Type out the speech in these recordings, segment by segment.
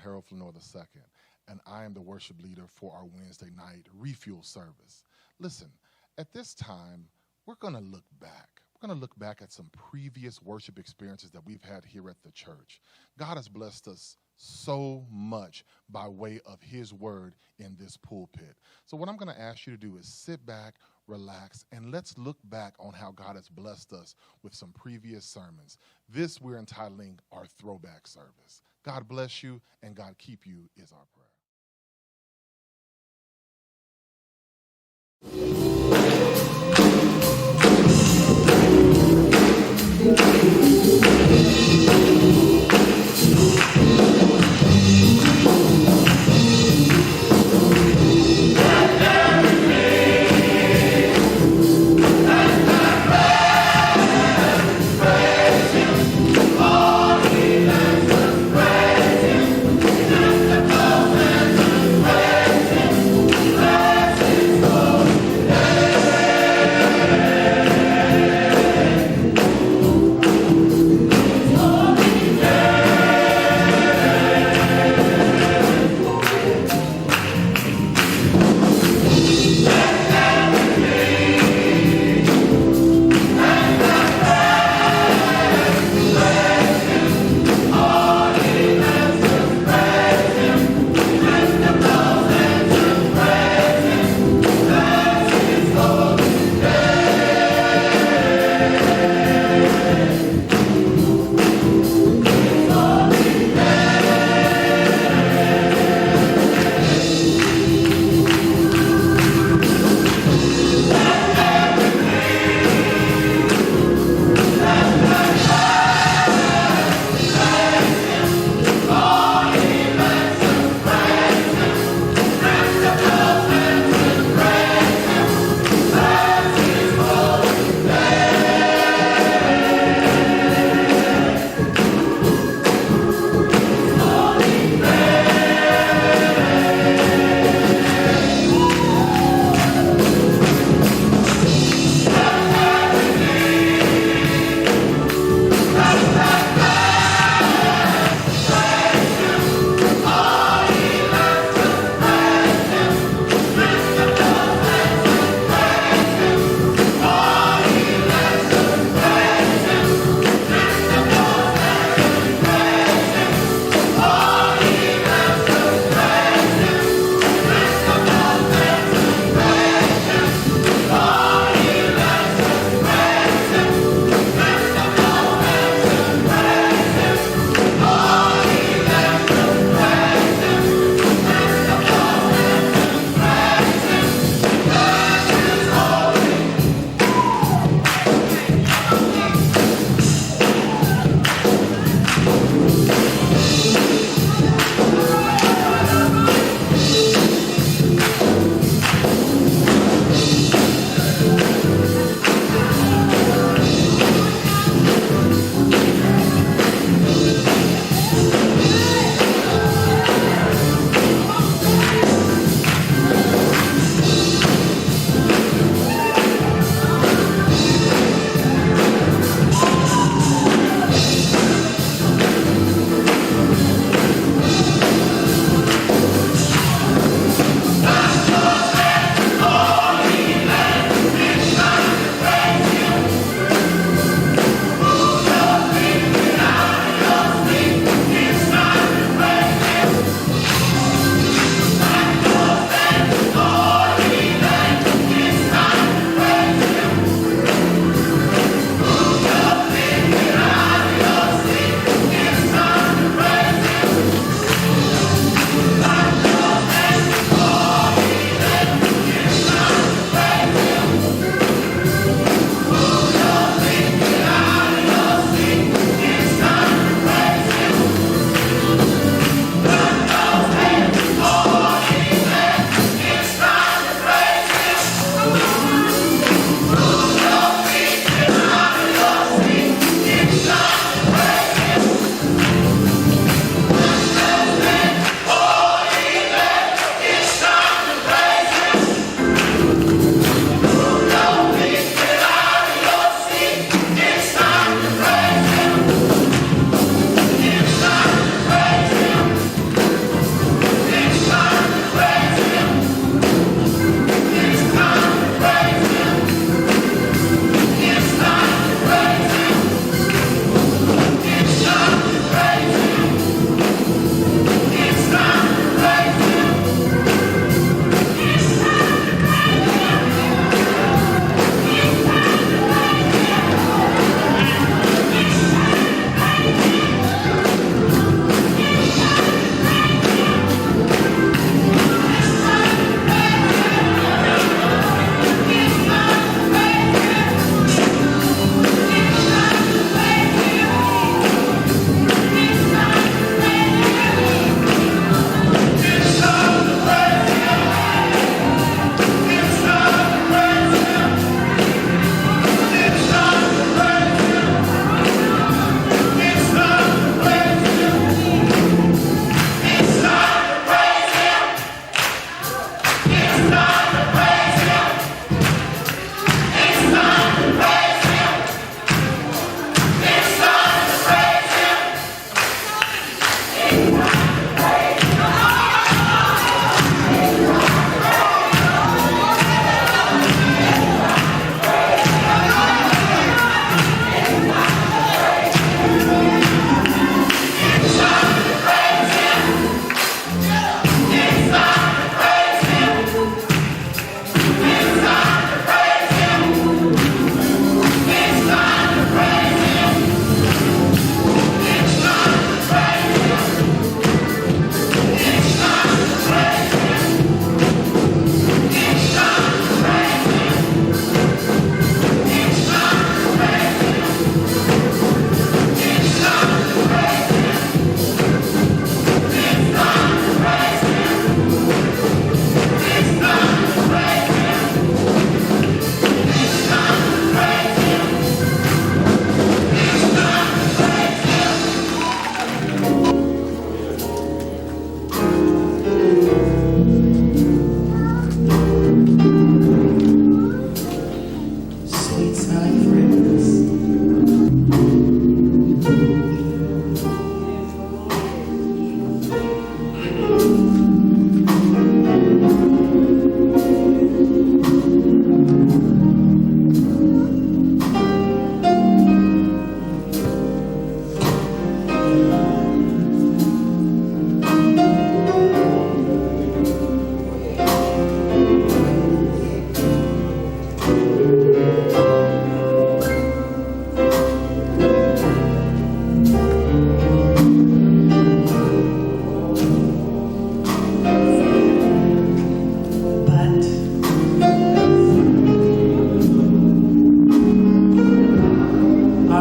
Harold Flanor II, and I am the worship leader for our Wednesday night refuel service. Listen, at this time, we're going to look back. We're going to look back at some previous worship experiences that we've had here at the church. God has blessed us so much by way of his word in this pulpit. So what I'm going to ask you to do is sit back, relax, and let's look back on how God has blessed us with some previous sermons. This we're entitling our Throwback service. God bless you and God keep you is our prayer.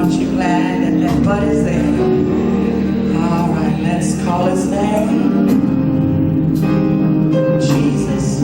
Aren't you glad that that bud is there? All right, let's call his name. Jesus.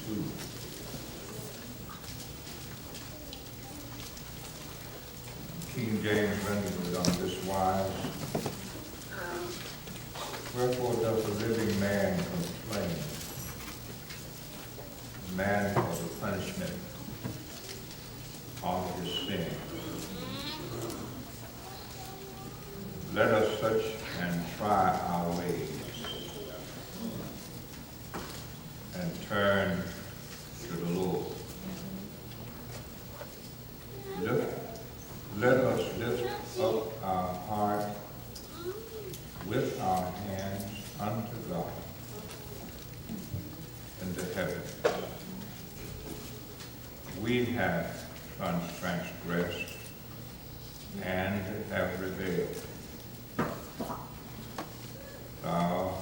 2. King James renders it on this wise. Wherefore does the living man complain? Man for the punishment of his sin. Let us search and try our ways and turn to the Lord. Let us lift up our heart with our hands unto God in the heavens. We have transgressed and have rebelled. Thou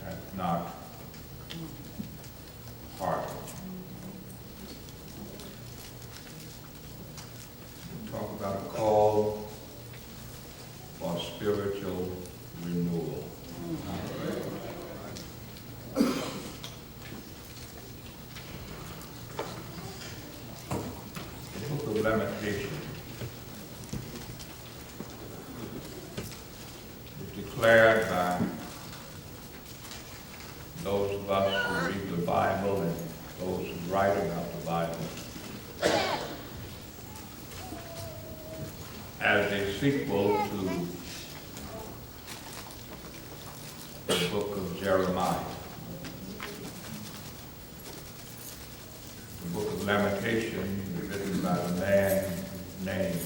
hast not pardoned. Talk about a call for spiritual renewal. The book of Lamentations is declared by those of us who read the Bible and those who write about the Bible as a sequel to the book of Jeremiah. The book of Lamentations is written by a man named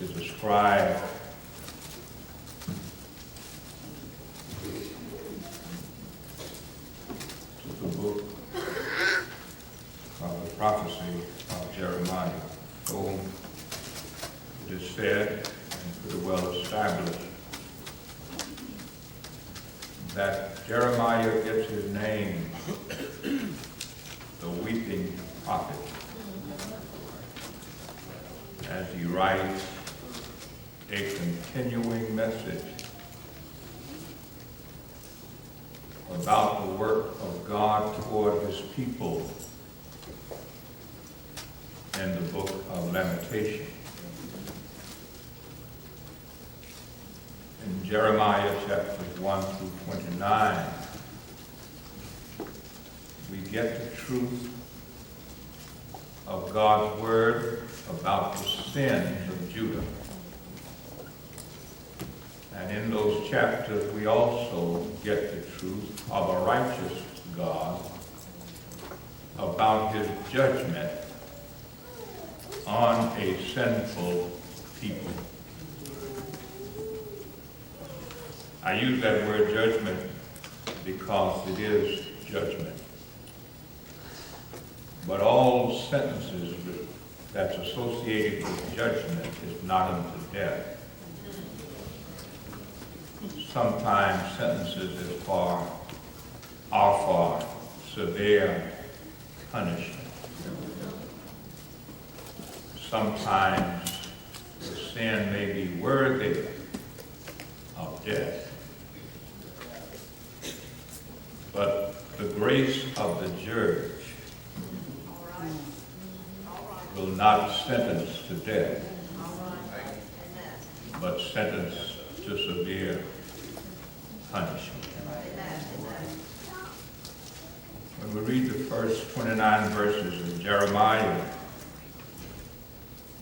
is a scribe to the book of the prophecy of Jeremiah. So it is said, and pretty well established, that Jeremiah gets his name, the weeping prophet, as he writes a continuing message about the work of God toward his people in the book of Lamentations. In Jeremiah chapters 1 through 29, we get the truth of God's word about the sins of Judah. And in those chapters, we also get the truth of a righteous God about his judgment on a sinful people. I use that word judgment because it is judgment. But all sentences that's associated with judgment is not unto death. Sometimes sentences are for severe punishment. Sometimes the sin may be worthy of death. But the grace of the judge will not sentence to death, but sentence to severe punishment. When we read the first 29 verses of Jeremiah,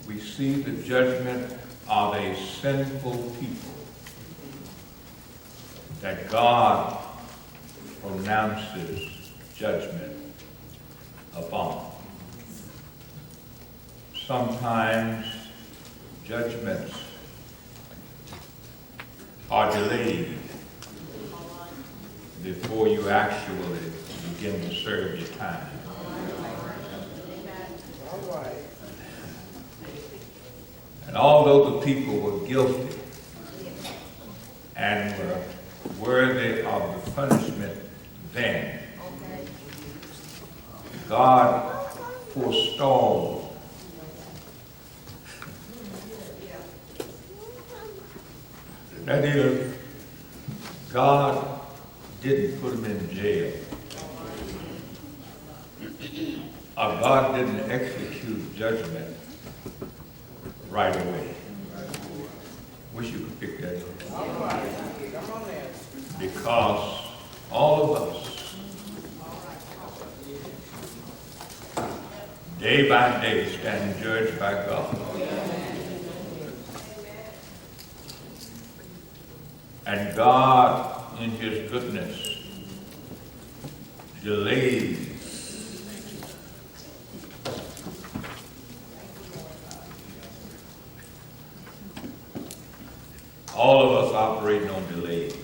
we see the judgment of a sinful people that God pronounces judgment upon. Sometimes judgments are delayed before you actually begin to serve your time. And although the people were guilty and were worthy of the punishment then, God forestalled that is, God didn't put him in jail. Or God didn't execute judgment right away. Wish you could pick that up. Because all of us, day by day, stand judged by God. And God, in his goodness, delays all of us operating on delays.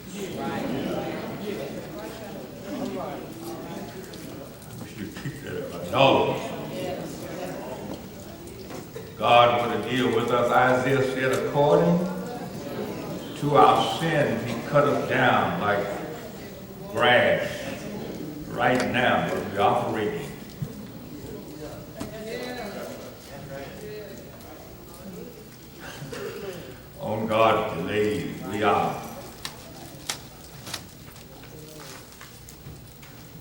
You pick that up. All of us. God would have dealt with us, Isaiah said, according to our sin, he cut us down like grass. Right now, but we're operating. On God's delays, we are.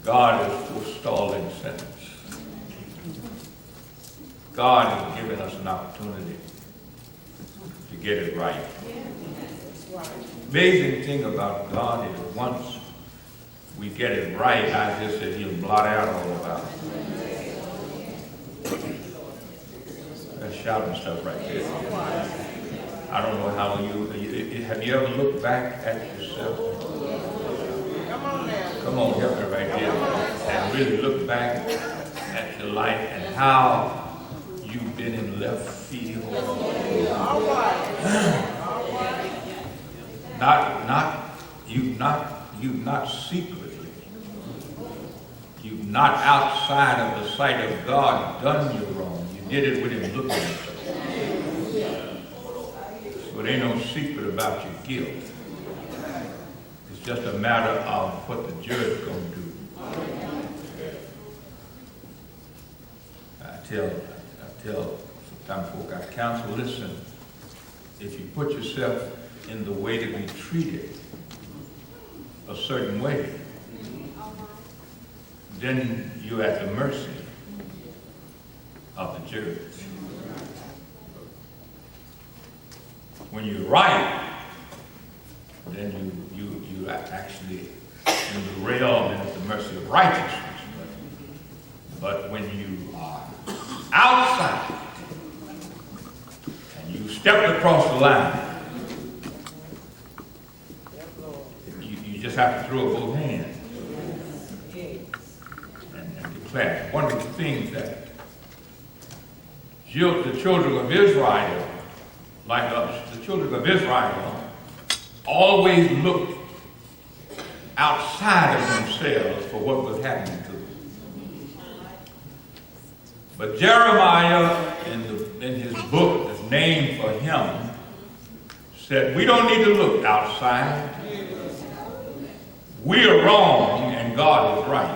God is forestalling sentence. God has given us an opportunity to get it right. Amazing thing about God is once we get it right, I just said he'll blot out all about it. That's shouting stuff right there. I don't know how have you ever looked back at yourself? Come on, help me right here. And really look back at your life and how you've been in left field. You've not secretly. You've not outside of the sight of God done you wrong. You did it with him looking at you. So there ain't no secret about your guilt. It's just a matter of what the judge gonna do. I tell sometimes folk I counsel, listen, if you put yourself in the way to be treated a certain way, then you're at the mercy of the judge. When you're right, then you actually in the realm and at the mercy of righteousness. But when you are outside and you stepped across the line, you just have to throw up both hands and declare. One of the things that the children of Israel, like us, the children of Israel, always looked outside of themselves for what was happening to them. But Jeremiah, in his book that's named for him, said, we don't need to look outside. We are wrong and God is right.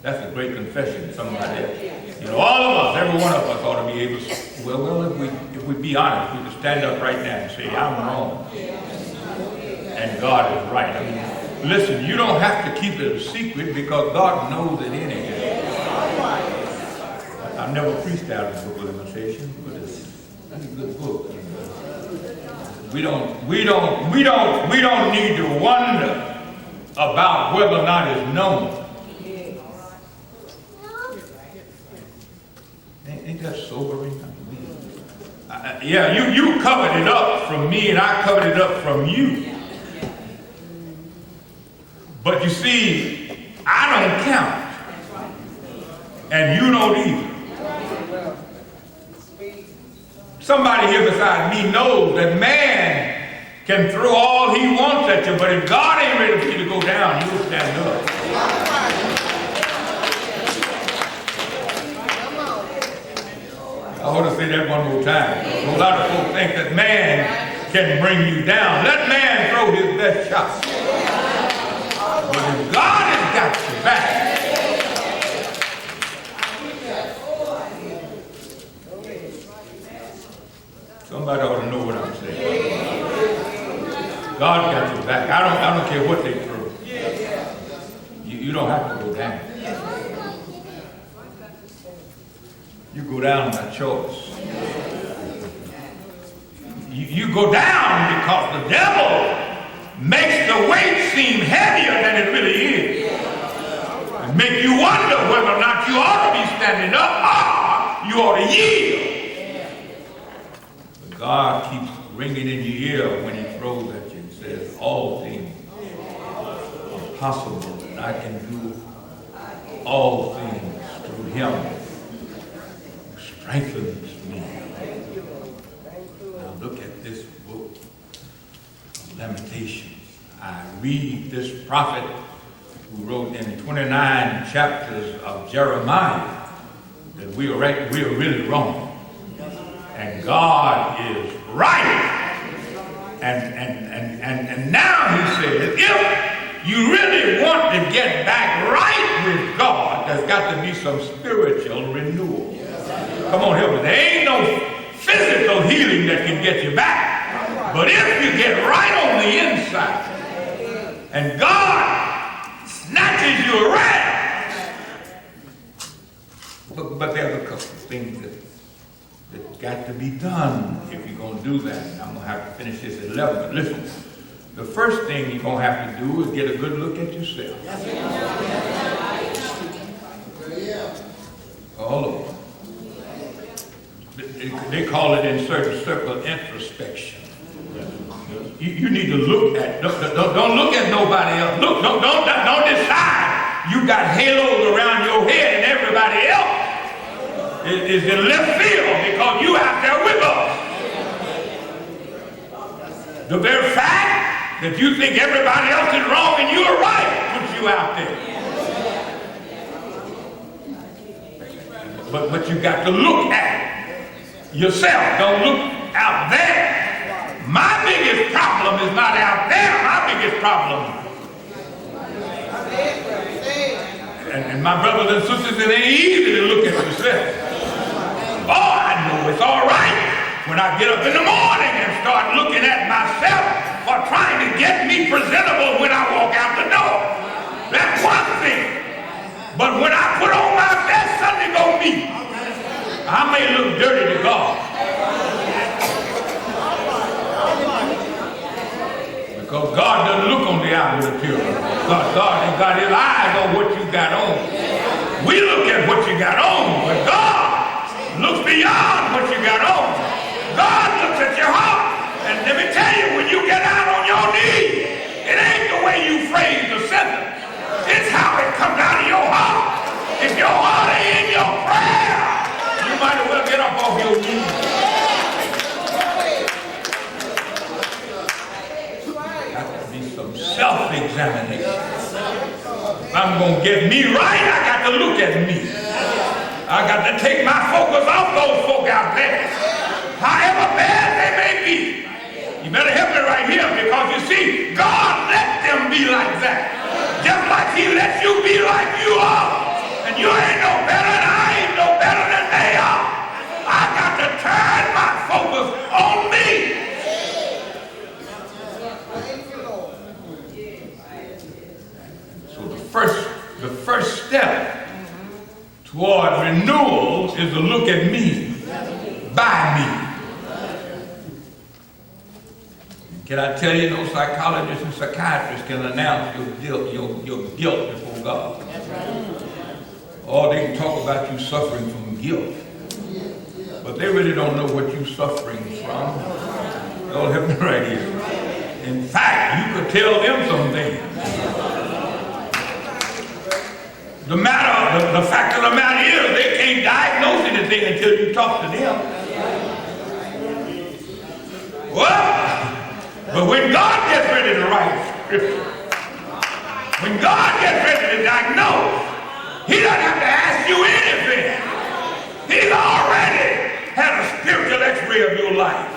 That's a great confession. Somebody, all of us, every one of us ought to be able to, if we be honest, we could stand up right now and say, I'm wrong. And God is right. I mean, listen, you don't have to keep it a secret because God knows it anyway. I've never preached out of the book of Lamentations, but it's a good book. We don't need to wonder about whether or not it's known. Ain't that sobering? You covered it up from me and I covered it up from you. But you see, I don't count. And you don't either. Somebody here beside me knows that man can throw all he wants at you, but if God ain't ready for you to go down, you'll stand up. I want to say that one more time. A lot of folks think that man can bring you down. Let man throw his best shot. But if God has got your back, somebody ought to know what I'm saying. God got your back. I don't care what they throw. You don't have to go down. You go down by choice. You go down because the devil makes the weight seem heavier than it really is. And make you wonder whether or not you ought to be standing up or you ought to yield. But God keeps ringing in your ear when he throws at you and says, all things are possible, and I can do all things through him who strengthens me. Now look at this book of Lamentations. I read this prophet who wrote in 29 chapters of Jeremiah that we are really wrong. And God is right. And now he says, if you really want to get back right with God, there's got to be some spiritual renewal. Come on, help me. There ain't no physical healing that can get you back. But if you get right on the inside, and God snatches you around, but there's a couple of things that got to be done if you're going to do that. And I'm going to have to finish this at 11. But listen, the first thing you're going to have to do is get a good look at yourself. All over. They call it in certain circles introspection. You need to look at, don't look at nobody else. Look, don't decide you got halos around your head and everybody else is in left field because you out there with us. The very fact that you think everybody else is wrong and you're right puts you out there. But you got to look at yourself. Don't look out there. My biggest problem is not out there. My biggest problem. And my brothers and sisters, it ain't easy to look at yourself. Oh, I know it's all right when I get up in the morning and start looking at myself or trying to get me presentable when I walk out the door. That's one thing. But when I put on my best Sunday go meet, I may look dirty to God. Because God doesn't look on the outward appearance. God ain't got his eyes on what you got on. We look at what you got on, but God looks beyond what you got on. God looks at your heart. And let me tell you, when you get out on your knees, it ain't the way you phrase the sentence. It's how it comes out of your heart. If your heart ain't in your prayer, you might as well get up off your knees. Got to be some self-examination. If I'm going to get me right, I got to look at me. I got to take my focus off those folk out there, however bad they may be. You better help me right here, because you see, God let them be like that. Just like he lets you be like you are. And you ain't no better and I ain't no better than they are. I got to turn my focus on me. So the first step toward renewal is to look at me, by me. Can I tell you, no psychologist and psychiatrist can announce your guilt before God. Or they can talk about you suffering from guilt. But they really don't know what you're suffering from. Don't help me right here. In fact, you could tell them some things. The fact of the matter is, they can't diagnose anything until you talk to them. Well, but when God gets ready to write scripture, when God gets ready to diagnose, he doesn't have to ask you anything. He's already had a spiritual x-ray of your life.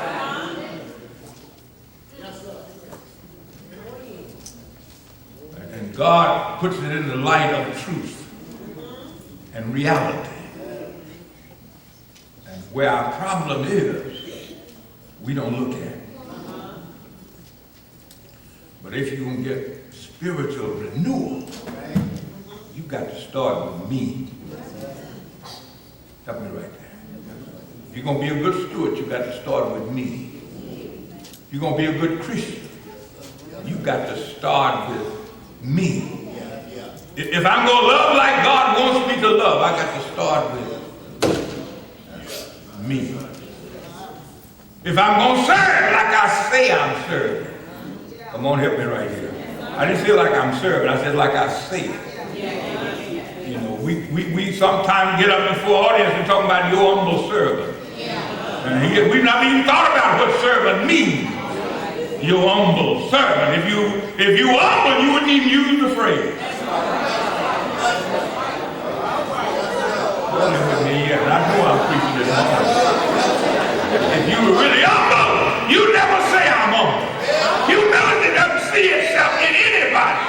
And God puts it in the light of truth and reality. And where our problem is, we don't look at it. But if you're going to get spiritual renewal, you got to start with me. Help me right there. If you're going to be a good steward, you got to start with me. If you're going to be a good Christian, you got to start with me. If I'm going to love like God wants me to love, I got to start with me. If I'm going to serve like I say I'm serving, come on, help me right here. I didn't say like I'm serving, I said like I say. You know, we sometimes get up before audience and talk about your humble servant. And we've not even thought about what servant means. Your humble servant. If you humble, you wouldn't even use the phrase. With me yet. I know I'm preaching this morning. If you were really humble, you never say I'm humble. Humility doesn't see itself in anybody.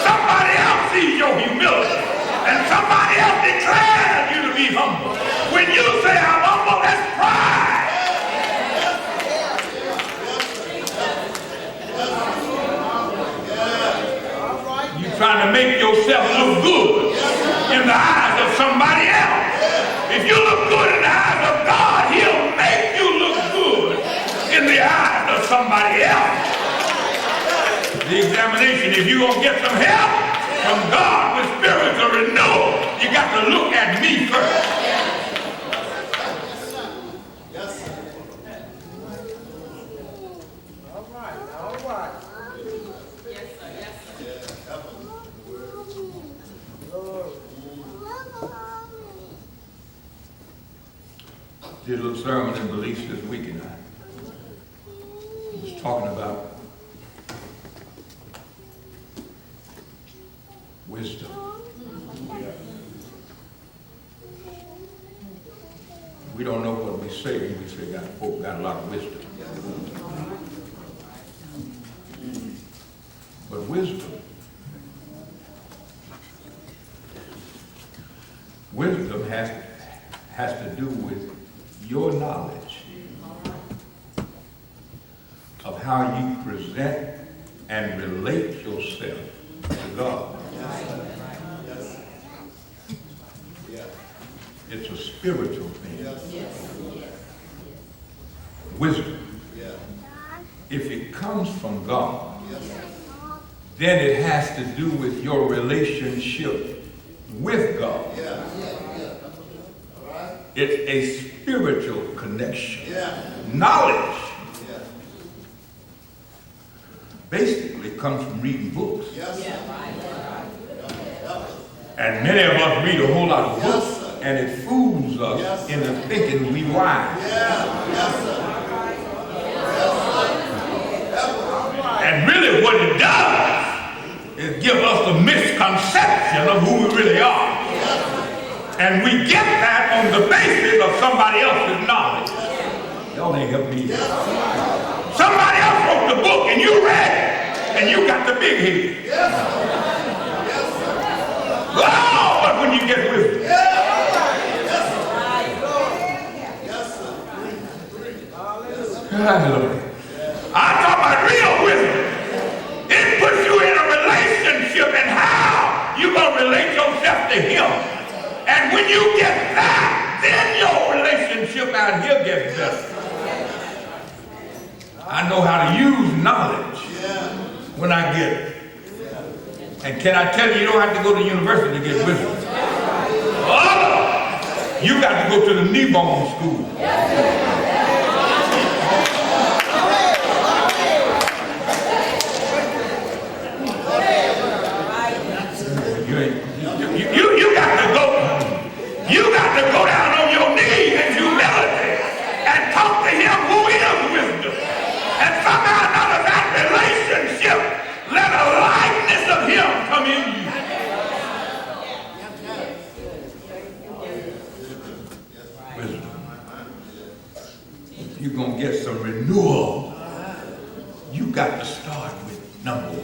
Somebody else sees your humility, and somebody else declares you to be humble. When you say I'm humble, that's pride. You're trying to make yourself look good in the eyes of somebody else. If you look good in the eyes of God, He'll make you look good in the eyes of somebody else. The examination, if you're going to get some help from God with spiritual renewal, you got to look at me first. Did a little sermon in Beliefs this weekend. I was talking about wisdom. We don't know what we say when we say folk got a lot of wisdom. But wisdom has to do with your knowledge of how you present and relate yourself to God. It's a spiritual thing. Wisdom. If it comes from God, then it has to do with your relationship with God. It's a spiritual connection. Knowledge basically comes from reading books. And many of us read a whole lot of books, and it fools us into thinking we wise. And really what it does is give us a misconception of who we really are. And we get that on the basis of somebody else's knowledge. Y'all ain't help me. Somebody else wrote the book and you read it, and you got the big head. Oh, but when you get wisdom. I'm talking about real wisdom. It puts you in a relationship and how you gonna relate yourself to Him. And when you get that, then your relationship out here gets better. I know how to use knowledge when I get it. And can I tell you, you don't have to go to university to get wisdom. Oh, you got to go to the kneebone school. You got to go down on your knees in humility and talk to Him who is wisdom. And somehow or another that relationship, let a likeness of Him come in you. Wisdom. If you're going to get some renewal, you got to start with number one.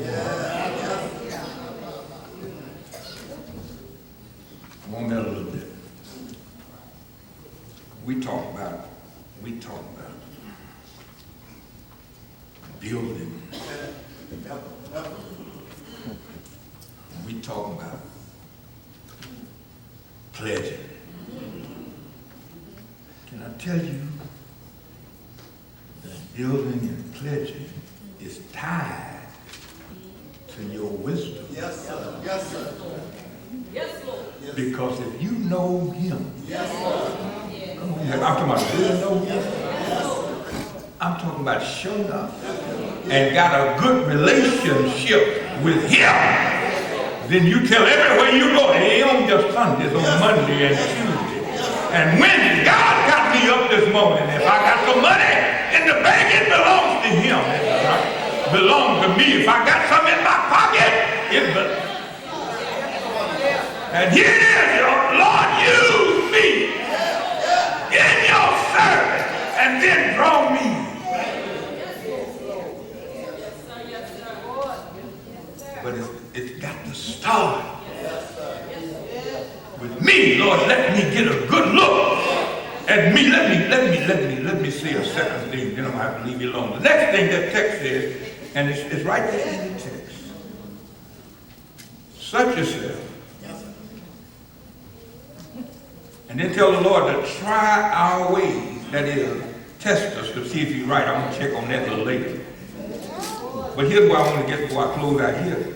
Come on down a little bit. We talk about building We talking about pledging. Can I tell you that building and pledging is tied to your wisdom? Yes, sir. Yes, sir. Yes, Lord. Because if you know him, Yes, Lord. I'm talking about really know him. I'm talking about showing up and got a good relationship with him. Then you tell everywhere you go, it ain't on just Sundays, on Monday and Tuesday. And Wednesday, God got me up this morning. If I got some money in the bank, it belongs to him. It belongs to me. If I got some in my pocket, it belongs. And here it is, Lord, use me in your service and then draw me. But it's got to start with me. Lord, let me get a good look at me. Let me say a second thing, then I'm gonna have to leave you alone. The next thing that text says, and it's right there in the text. Search yourself. And then tell the Lord to try our ways. That is, test us to see if he's right. I'm gonna check on that a little later. But here's where I want to get before I close out here.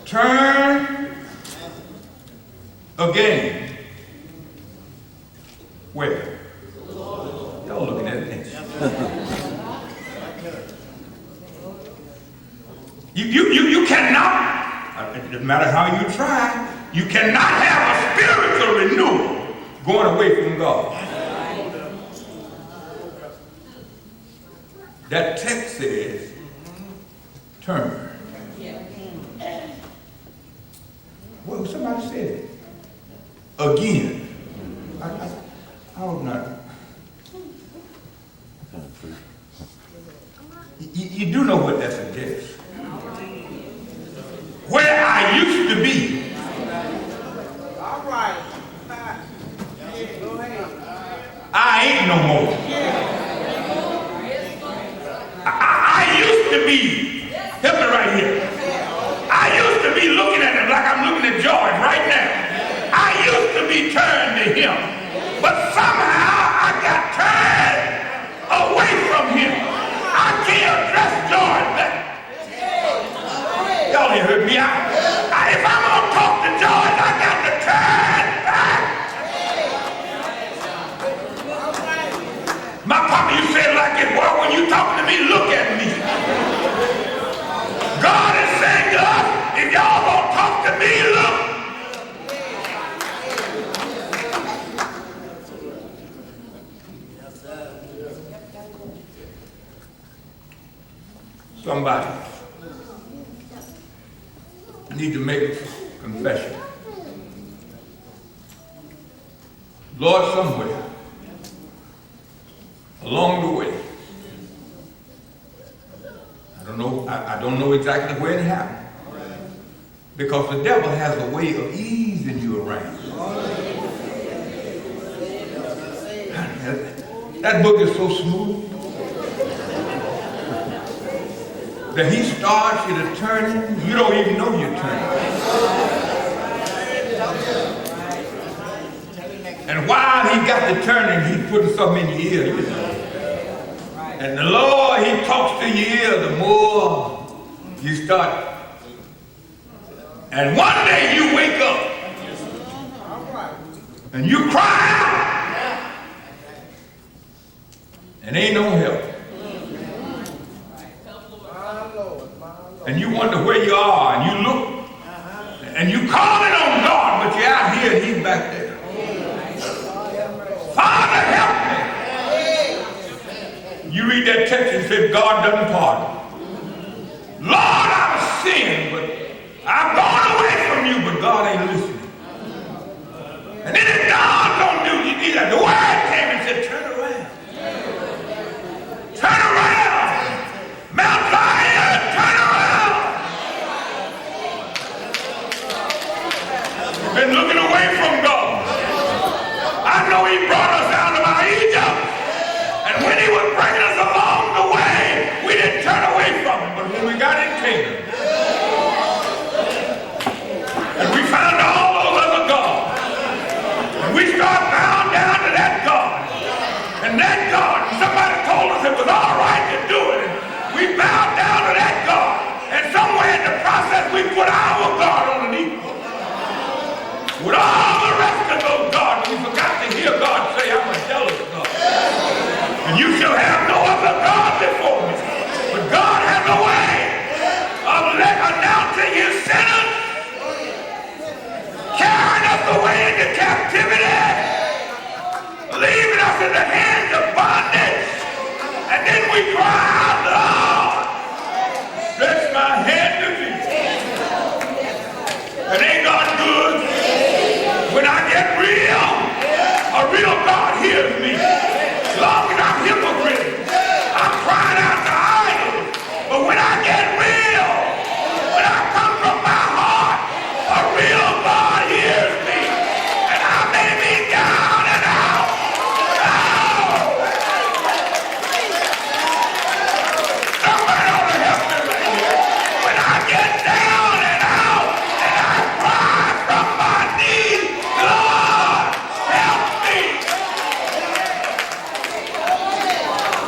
Turn again. Where? Y'all looking at it. You cannot, it doesn't matter how you try, you cannot have a spiritual renewal going away from God. That text says, turn. Well, somebody said it. Again. I was not. You do know what that suggests. Where I used to be. All right. I ain't no more. I used to be, help me right here. I used to be looking at him like I'm looking at George right now. I used to be turned to him. But somehow I got turned away from him. I can't address George back. Y'all ain't heard me out. If I'm going to talk to George, I got to turn back. My papa, you said like it, well, when you talking to me, look at me. God is saying to us, if y'all gonna talk to me, look. Somebody need to make a confession. Lord, somewhere along the way, I don't know exactly where it happened, because the devil has a way of easing you around. That book is so smooth that he starts you to turning, you don't even know you're turning. And while he got the turning, he's putting something in your ear. You know. And the Lord, he talks to your ear, the more you start. And one day you wake up and you cry out and ain't no help. And you wonder where you are, and you look and you calling on God, but you're out here and he's back there. Father, help me. You read that text and say, God doesn't pardon. Lord, I've sinned, but I've gone away from you, but God ain't listening. And then if God don't do you either, the word came and said, turn around. Turn around. Mount Zion, turn around. Been looking away from God. I know he brought us out of our Egypt. And when he was bringing us along the way, we didn't turn away.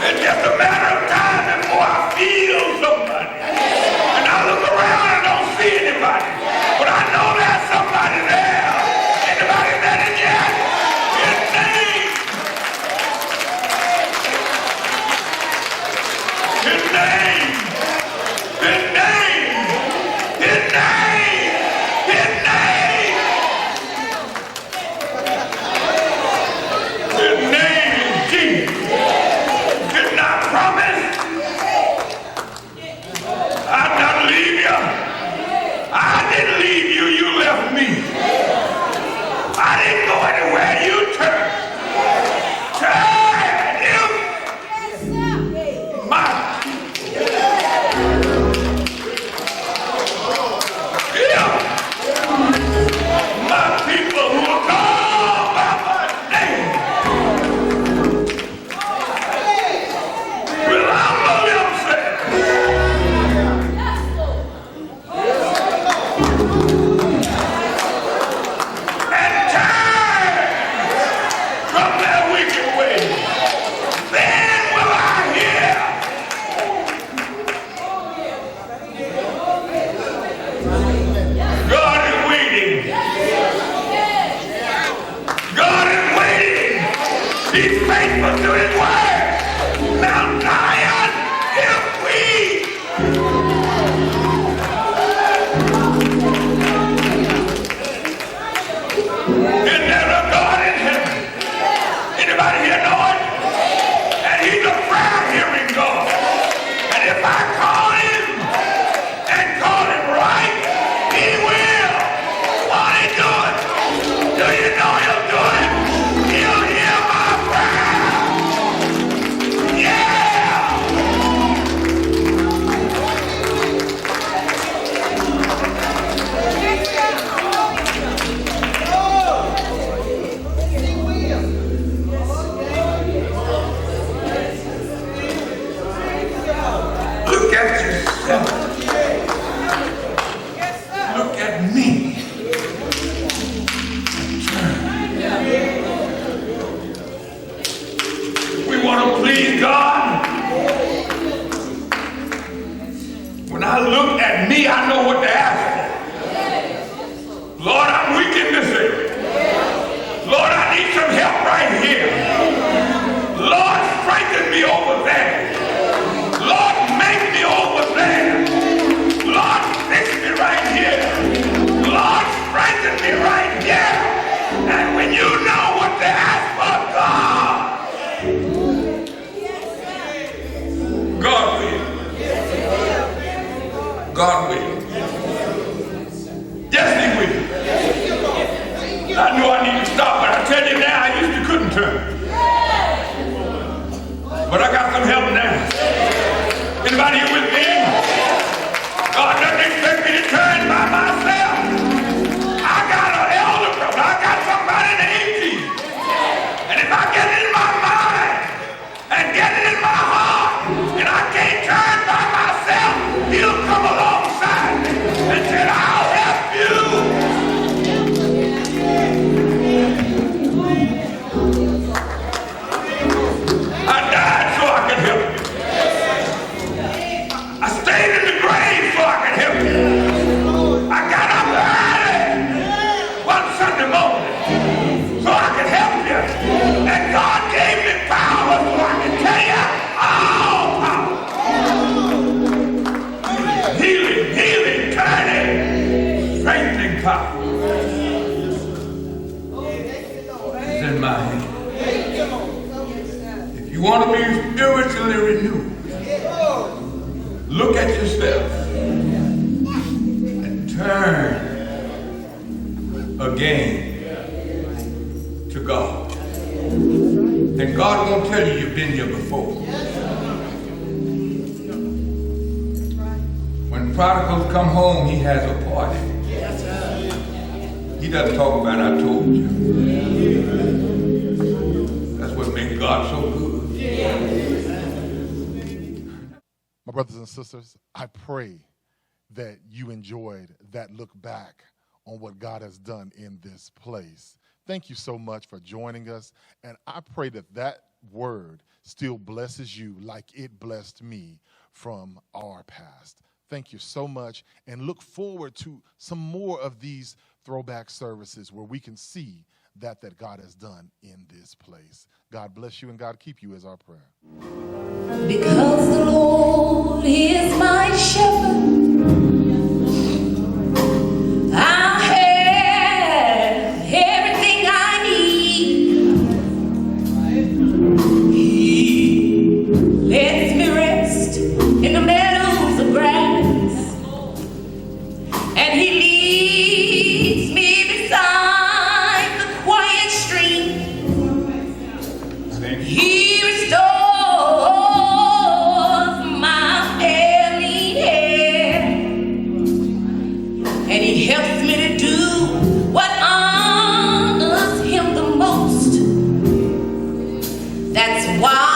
It's just a matter of time before I feel somebody. And I look around and don't see anybody. But I know there's somebody there. Anybody that is yet? His name. His name. His name. His name. His name. His name is Jesus. Didn't I promise? I'd not leave you. I didn't leave you, you left me. I didn't go anywhere, you turned. Turn him. My people who are called by my name will humble themselves and turn from their wicked ways. Then will I hear. God is waiting. God is waiting. He's faithful to his word. Mount Zion is weak. Is there a God in heaven? Anybody here know it? And he's a prayer-hearing God. And if I call him and call him right, he will. Won't he do it? Do you know he'll do it? He'll hear my prayer. Yeah! Look at yourself. Look at me. We want to please God. When I look at me, I know what to ask for. Lord, I'm weak in this area. Lord, I need some help right here. Lord, strengthen me over there. Lord, make me over there. Lord, fix me right here. Lord, strengthen me right here. And when you know what to ask for, God will. God will. Yes, he will. I knew I needed to stop, but I tell you now, I used to couldn't turn. But I got some help now. Anybody here with me? God doesn't expect me to turn by myself. I got an elder brother. I got somebody named Jesus. And if I get it in my mind and get it in my heart and I can't turn by myself, he'll come alongside me and say, I'll help you. I died so I could help you. I stayed in the grave so I could help you. I got up early one Sunday morning so I could help you. And God gave me power so I could tell you all power. Healing, turning, strengthening power is in my hand. If you want to be spiritually renewed, look at yourself and turn again to God. And God won't tell you you've been here before. When prodigals come home, he has a party. He doesn't talk about I told you. That's what makes God so good. My brothers and sisters, I pray that you enjoyed that look back on what God has done in this place. Thank you so much for joining us, and I pray that that word still blesses you like it blessed me from our past. Thank you so much, and look forward to some more of these throwback services where we can see that God has done in this place. God bless you and God keep you is our prayer. Because the Lord is my shepherd, I have everything I need. He lets me rest in the meadows of grass, and He leads me beside the quiet stream. He restores my failing health, and He helps me to do what honors Him the most. That's why